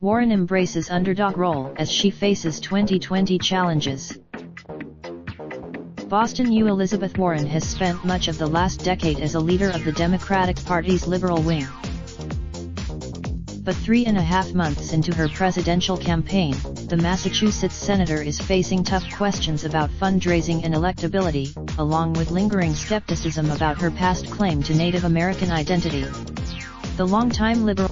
Warren embraces underdog role as she faces 2020 challenges. Boston U. Elizabeth Warren has spent much of the last decade as a leader of the Democratic Party's liberal wing. But 3.5 months into her presidential campaign, the Massachusetts senator is facing tough questions about fundraising and electability, along with lingering skepticism about her past claim to Native American identity. The longtime liberal,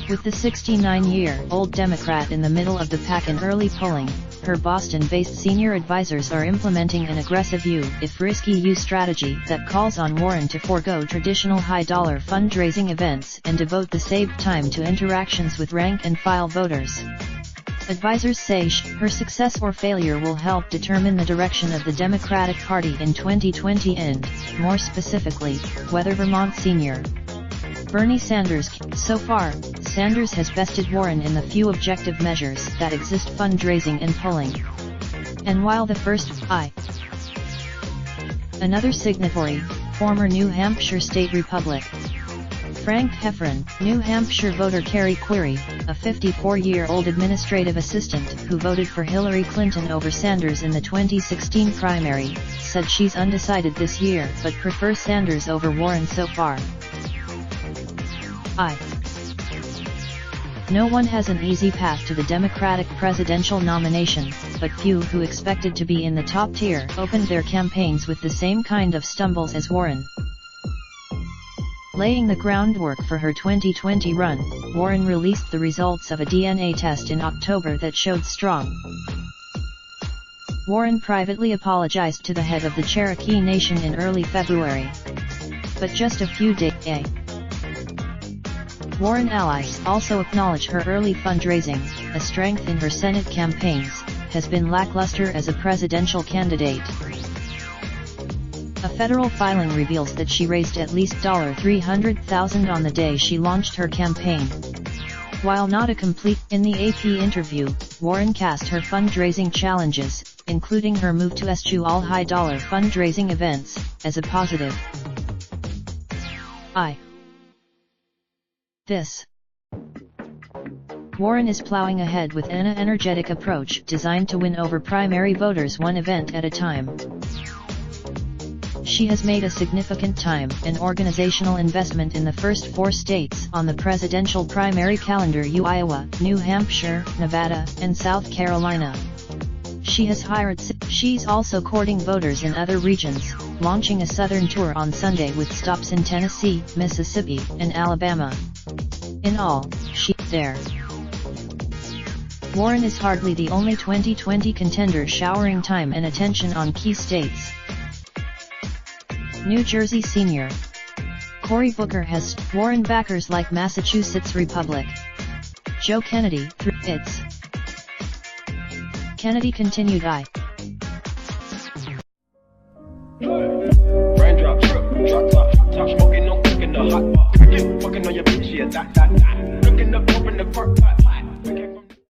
with the 69-year-old Democrat in the middle of the pack in early polling, her Boston-based senior advisors are implementing an aggressive if-risky strategy that calls on Warren to forego traditional high-dollar fundraising events and devote the saved time to interactions with rank-and-file voters. Advisors say her success or failure will help determine the direction of the Democratic Party in 2020 and, more specifically, whether Vermont senior Bernie Sanders. So far, Sanders has bested Warren in the few objective measures that exist: fundraising and polling. And while the first, another signatory, former New Hampshire State Republic Frank Heffron, New Hampshire voter Carrie Query, a 54-year-old administrative assistant who voted for Hillary Clinton over Sanders in the 2016 primary, said she's undecided this year but prefers Sanders over Warren so far. No one has an easy path to the Democratic presidential nomination, but few who expected to be in the top tier opened their campaigns with the same kind of stumbles as Warren. Laying the groundwork for her 2020 run, Warren released the results of a DNA test in October that showed strong. Warren privately apologized to the head of the Cherokee Nation in early February. But just a few days Warren allies also acknowledge her early fundraising, a strength in her Senate campaigns, has been lackluster as a presidential candidate. A federal filing reveals that she raised at least $300,000 on the day she launched her campaign. While not a complete, in the AP interview, Warren cast her fundraising challenges, including her move to eschew all high-dollar fundraising events, as a positive. Warren is plowing ahead with an energetic approach designed to win over primary voters one event at a time. She has made a significant time and organizational investment in the first 4 states on the presidential primary calendar: Iowa, New Hampshire, Nevada, and South Carolina. She's also courting voters in other regions, launching a southern tour on Sunday with stops in Tennessee, Mississippi, and Alabama. In all, Warren is hardly the only 2020 contender showering time and attention on key states. New Jersey senior Cory Booker has Warren backers like Massachusetts Republic Joe Kennedy. Kennedy continued. Raindrop, drop top smoking, no cooking the hot pot. Fucking on your bitch, yeah, that. Looking up, open the park pot.